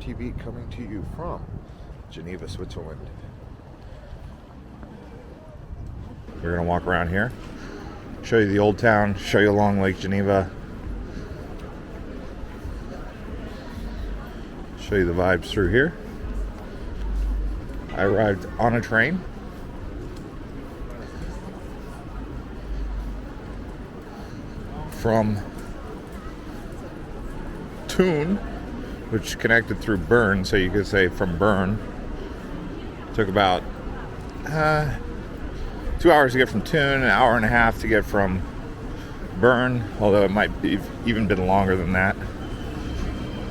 TV coming to you from Geneva, Switzerland. We're going to walk around here, show you the old town, show you along Lake Geneva, show you the vibes through here. I arrived on a train. From Thun, which connected through Bern, so you could say from Bern. Took about 2 hours to get from Thun, an hour and a half to get from Bern, although it might be even been longer than that.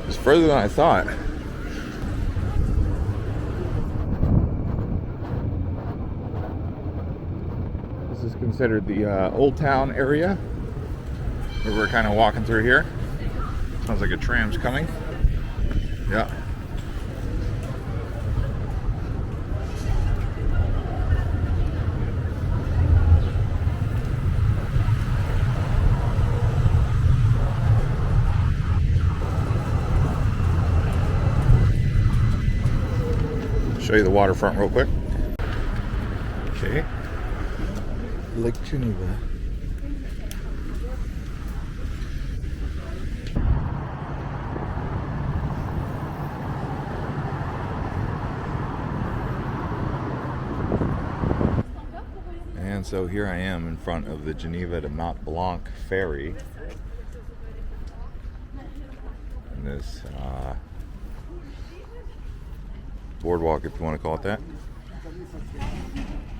It's further than I thought. This is considered the Old Town area. We're kind of walking through here. Sounds like a tram's coming. Yeah. Show you the waterfront real quick. Okay. Lake Geneva. And so here I am in front of the Geneva to Mont Blanc ferry. And this boardwalk, if you want to call it that.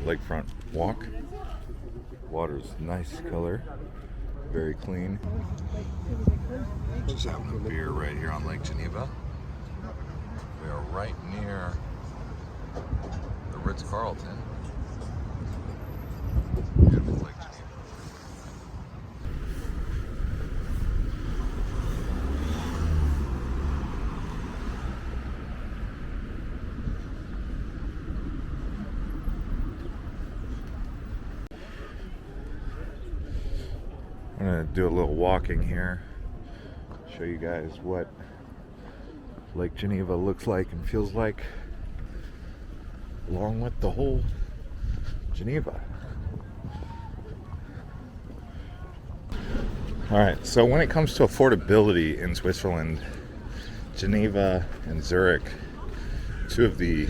Lakefront walk. Water's nice color, very clean. Just having a beer right here on Lake Geneva. We are right near the Ritz-Carlton. Beautiful Lake Geneva. I'm gonna do a little walking here, show you guys what Lake Geneva looks like and feels like, along with the whole Geneva. Alright, so when it comes to affordability in Switzerland, Geneva and Zurich, two of the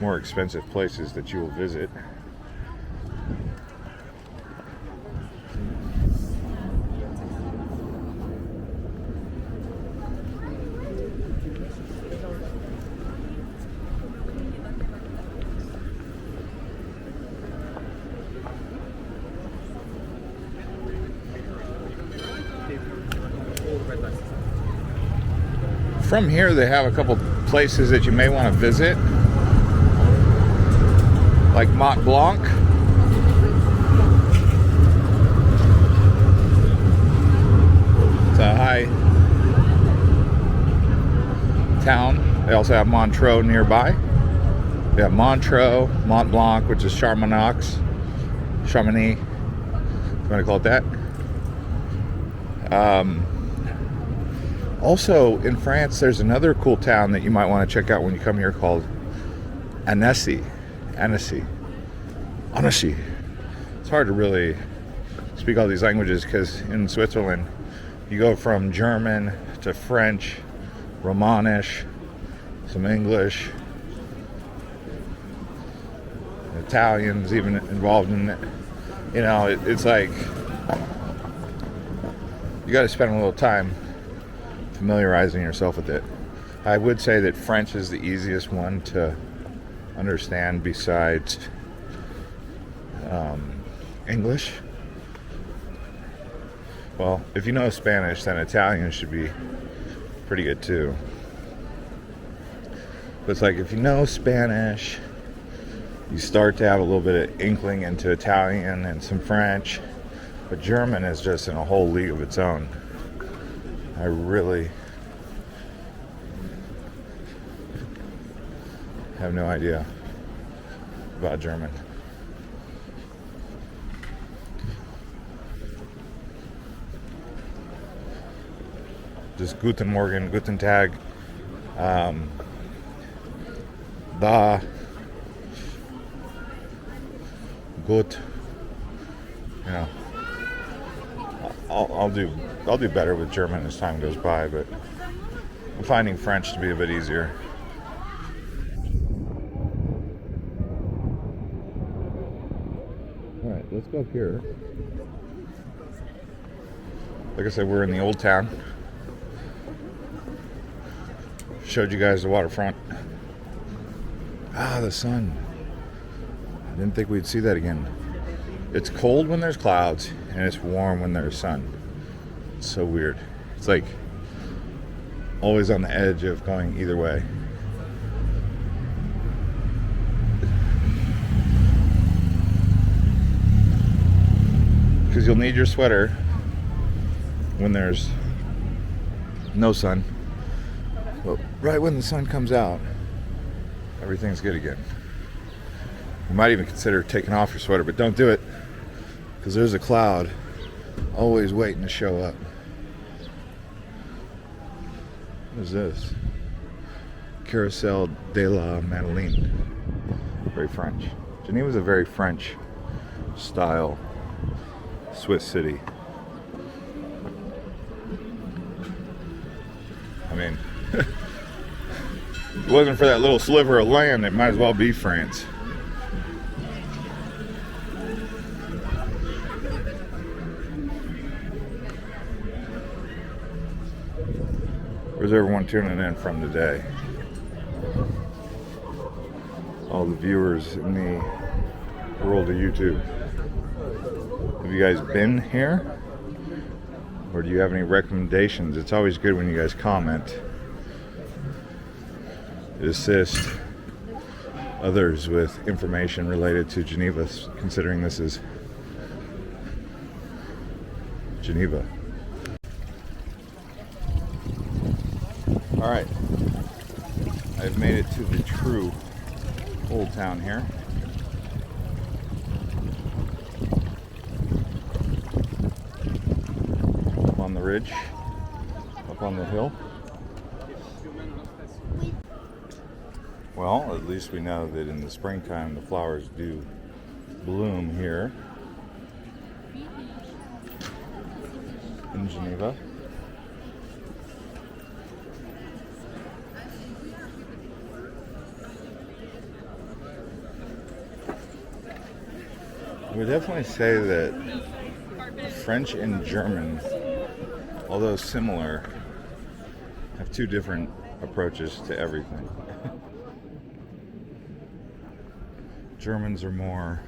more expensive places that you will visit. From here, they have a couple places that you may want to visit, like Mont Blanc. It's a high town. They also have Montreux nearby. They have Montreux, Mont Blanc, which is Chamonix, if you want to call it that. Also, in France, there's another cool town that you might want to check out when you come here called Annecy. Annecy. It's hard to really speak all these languages because in Switzerland, you go from German to French, Romanish, some English, Italian's even involved in it. You know, it's like you got to spend a little time familiarizing yourself with it. I would say that French is the easiest one to understand besides English. Well, if you know Spanish, then Italian should be pretty good too. But it's like if you know Spanish, you start to have a little bit of inkling into Italian and some French, but German is just in a whole league of its own. I really have no idea about German. Just Guten Morgen, Guten Tag, Um, da gut. You know, I'll do better with German as time goes by, but I'm finding French to be a bit easier. All right, let's go up here. Like I said, we're in the old town. Showed you guys the waterfront. Ah, the sun. I didn't think we'd see that again. It's cold when there's clouds, and it's warm when there's sun. It's so weird. It's like always on the edge of going either way. Because you'll need your sweater when there's no sun. But right when the sun comes out, everything's good again. You might even consider taking off your sweater, but don't do it, because there's a cloud always waiting to show up. What is this? Carousel de la Madeleine. Very French. Geneva's a very French style Swiss city. I mean, if it wasn't for that little sliver of land, it might as well be France. Where's everyone tuning in from today? All the viewers in the world of YouTube. Have you guys been here? Or do you have any recommendations? It's always good when you guys comment. It assists others with information related to Geneva, considering this is Geneva. All right, I've made it to the true old town here. Up on the ridge, up on the hill. Well, at least we know that in the springtime the flowers do bloom here in Geneva. I would definitely say that French and German, although similar, have two different approaches to everything. Germans are more,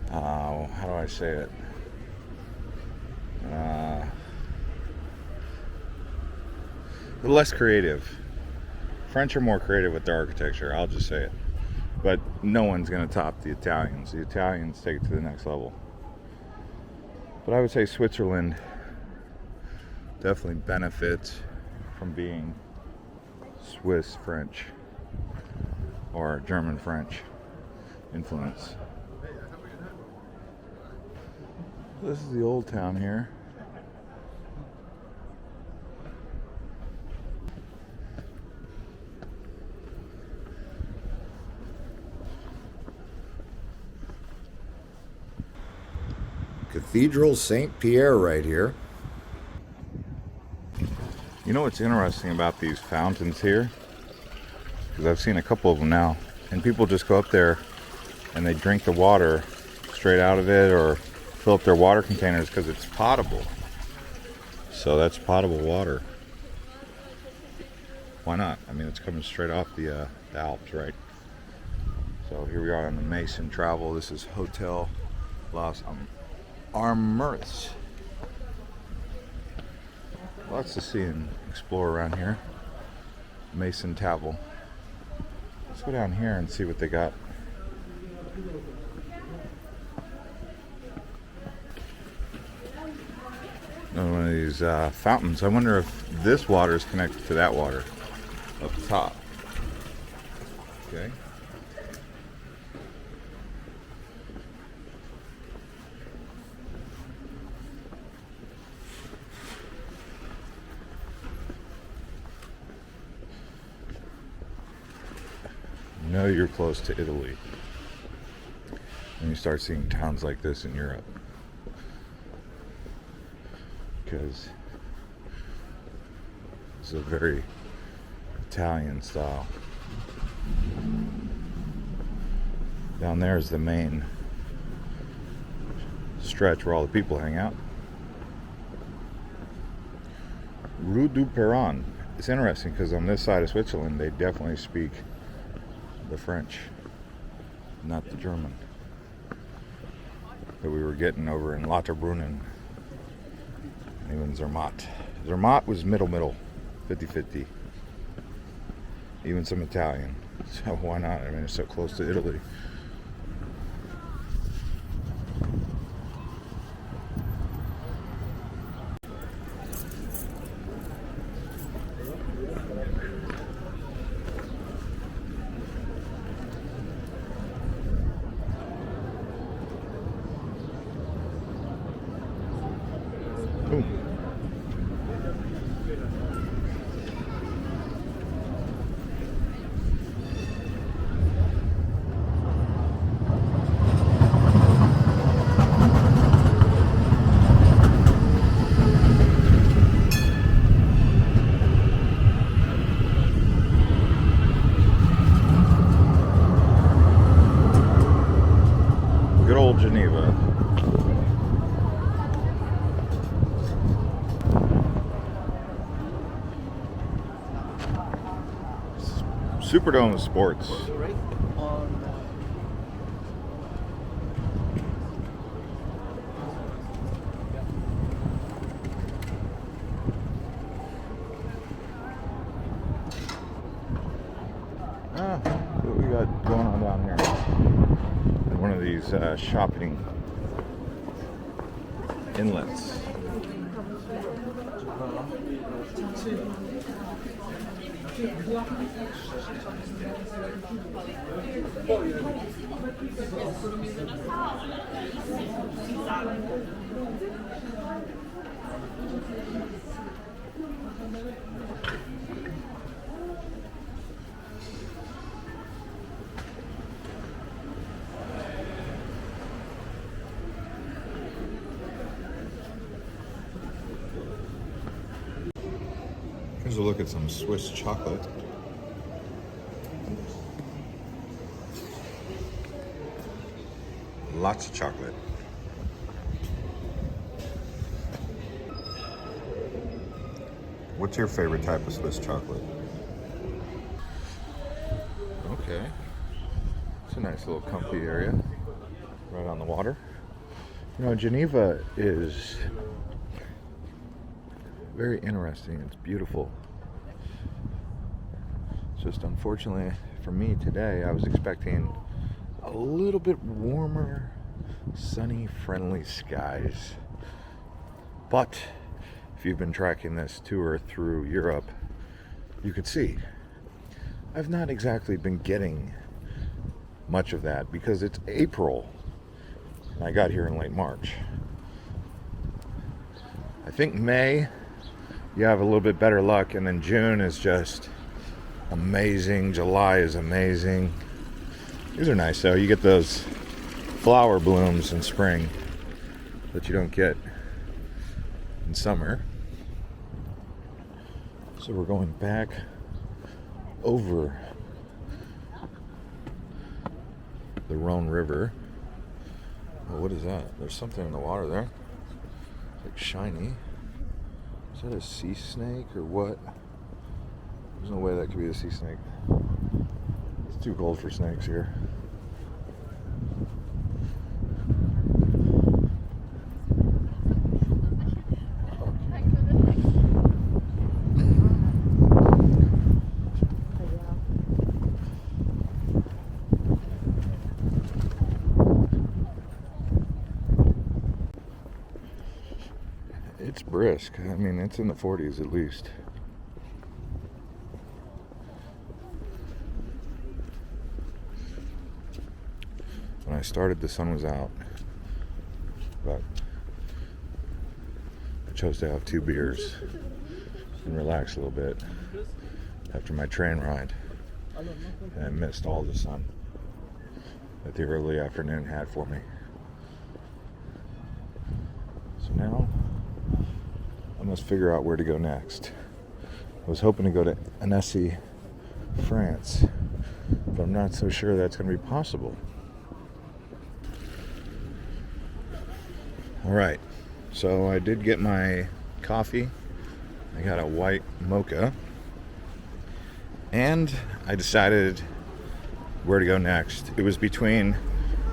how do I say it? They're less creative. French are more creative with their architecture, I'll just say it. But no one's going to top the Italians. The Italians take it to the next level. But I would say Switzerland definitely benefits from being Swiss French or German French influence. This is the old town here. Cathedral St. Pierre right here. You know what's interesting about these fountains here? Because I've seen a couple of them now, and people just go up there and they drink the water straight out of it or fill up their water containers because it's potable. So that's potable water. Why not? I mean, it's coming straight off the Alps, right? So here we are on the Mason Travel. This is Hotel Las Armures. Lots to see and explore around here. Mason Travel. Let's go down here and see what they got. Another one of these fountains. I wonder if this water is connected to that water up top. Okay. know you're close to Italy when you start seeing towns like this in Europe. Because it's a very Italian style. Down there is the main stretch where all the people hang out. Rue du Perron. It's interesting because on this side of Switzerland they definitely speak the French, not the German that we were getting over in Lauterbrunnen, even Zermatt. Zermatt was middle, 50-50. Even some Italian. So why not? I mean, it's so close to Italy. Ooh. Good old Geneva. Superdome Sports. What we got going on down here? One of these shopping inlets. Here's a look at some Swiss chocolate. Lots of chocolate. What's your favorite type of Swiss chocolate? Okay. It's a nice little comfy area right on the water. You know, Geneva is very interesting. It's beautiful. It's just unfortunately for me today, I was expecting a little bit warmer, sunny, friendly skies. But if you've been tracking this tour through Europe, you could see I've not exactly been getting much of that because it's April and I got here in late March. I think May you have a little bit better luck, and then June is just amazing. July is amazing. These are nice though. You get those flower blooms in spring that you don't get in summer. So we're going back over the Rhone River. Oh, what is that? There's something in the water there. It's like shiny. Is that a sea snake or what? There's no way that could be a sea snake. It's too cold for snakes here. It's brisk. I mean, it's in the 40s at least. When I started, the sun was out, but I chose to have 2 beers and relax a little bit after my train ride. and I missed all the sun that the early afternoon had for me. So now I must figure out where to go next. I was hoping to go to Annecy, France, but I'm not so sure that's going to be possible. All right, so I did get my coffee. I got a white mocha, and I decided where to go next. It was between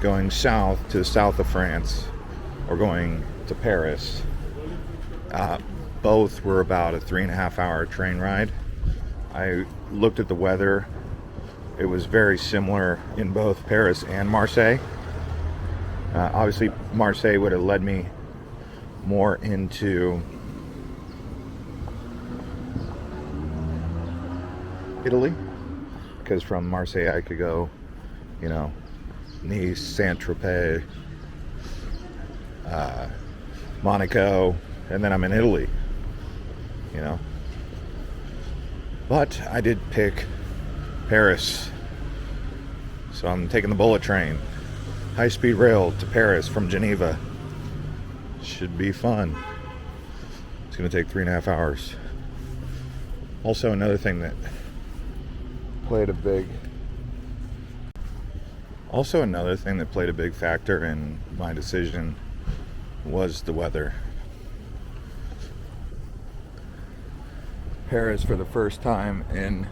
going south to the south of France or going to Paris. Both were about a 3.5 hour train ride. I looked at the weather. It was very similar in both Paris and Marseille. Obviously, Marseille would have led me more into Italy, because from Marseille I could go, Nice, Saint-Tropez, Monaco, and then I'm in Italy, But I did pick Paris, so I'm taking the bullet train. High-speed rail to Paris from Geneva. Should be fun. It's going to take 3.5 hours. Also, another thing that played a big factor in my decision was the weather. Paris, for the first time in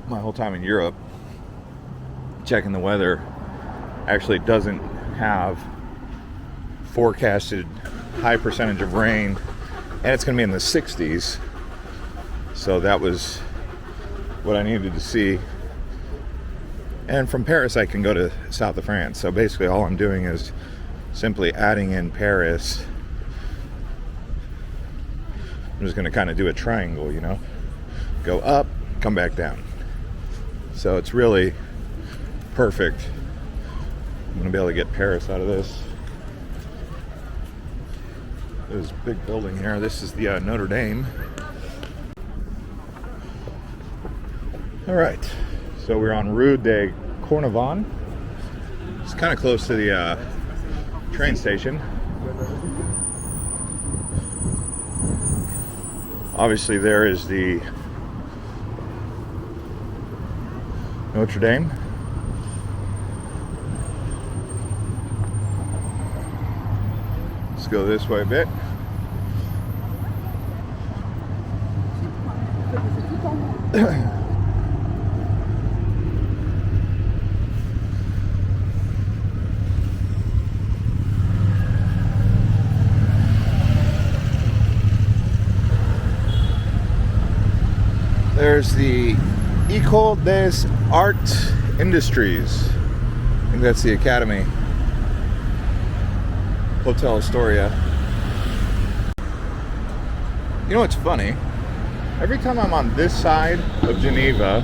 my whole time in Europe, checking the weather, actually doesn't have forecasted high percentage of rain, and it's going to be in the 60s. So that was what I needed to see. And from Paris I can go to south of France. So basically all I'm doing is simply adding in Paris. I'm just going to kind of do a triangle, go up, come back down. So it's really perfect. I'm going to be able to get Paris out of this. There's a big building here. This is the Notre Dame. All right, so we're on Rue de Cornavon. It's kind of close to the train station. Obviously, there is the Notre Dame. Let's go this way a bit. There's the École des Arts Industries. I think that's the academy. Hotel Astoria. You know what's funny? Every time I'm on this side of Geneva,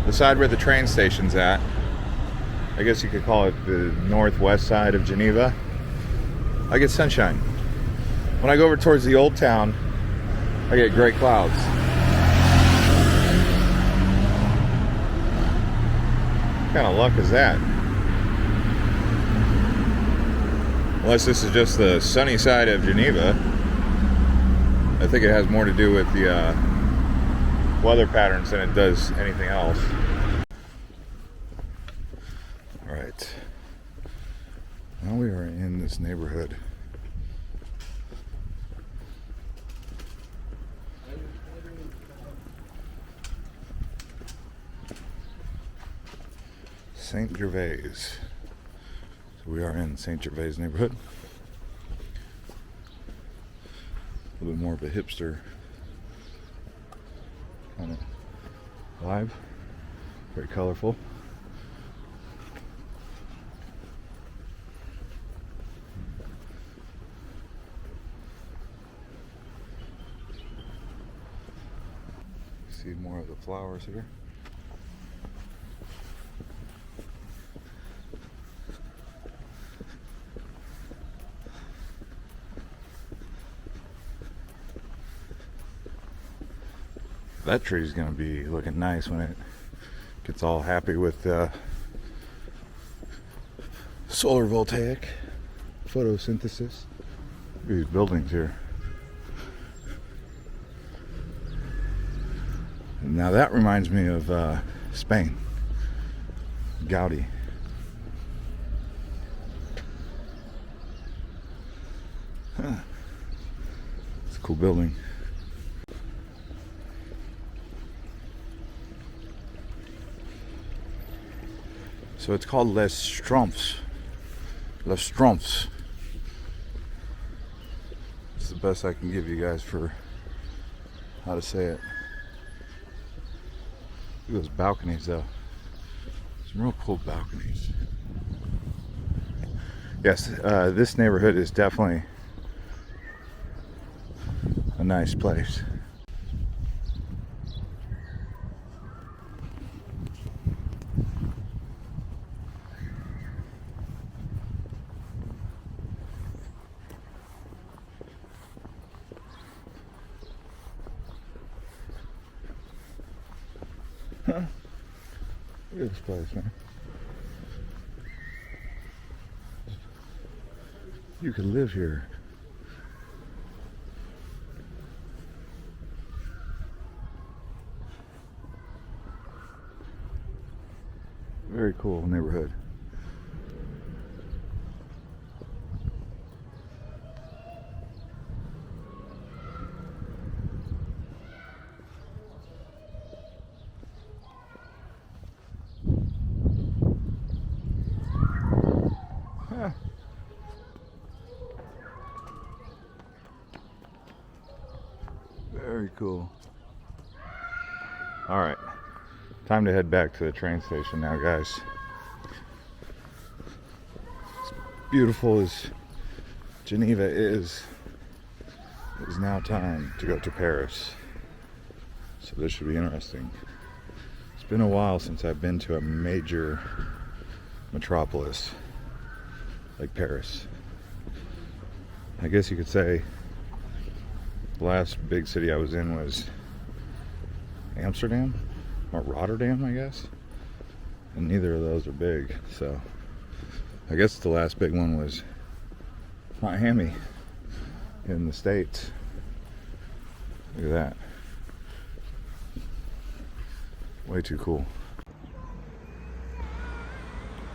the side where the train station's at, I guess you could call it the northwest side of Geneva, I get sunshine. When I go over towards the old town, I get gray clouds. What kind of luck is that? Unless this is just the sunny side of Geneva. I think it has more to do with the weather patterns than it does anything else. All right. Now we are in this neighborhood. Saint Gervais. So we are in Saint Gervais neighborhood. A little bit more of a hipster kind of vibe. Very colorful. See more of the flowers here. That tree's gonna be looking nice when it gets all happy with solar voltaic photosynthesis. Look at these buildings here. Now that reminds me of Spain. Gaudi. Huh. It's a cool building. So it's called Les Schtroumpfs. Les Schtroumpfs. It's the best I can give you guys for how to say it. Look at those balconies though. Some real cool balconies. Yes, this neighborhood is definitely a nice place. Huh? Look at this place, man. You could live here. Very cool neighborhood. Huh. Very cool. All right, time to head back to the train station now, guys. As beautiful as Geneva is, it is now time to go to Paris. So this should be interesting. It's been a while since I've been to a major metropolis like Paris. I guess you could say the last big city I was in was Amsterdam or Rotterdam, I guess. And neither of those are big, so I guess the last big one was Miami in the States. Look at that. Way too cool.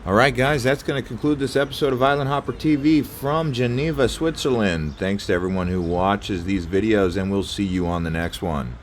Alright guys, that's going to conclude this episode of Island Hopper TV from Geneva, Switzerland. Thanks to everyone who watches these videos, and we'll see you on the next one.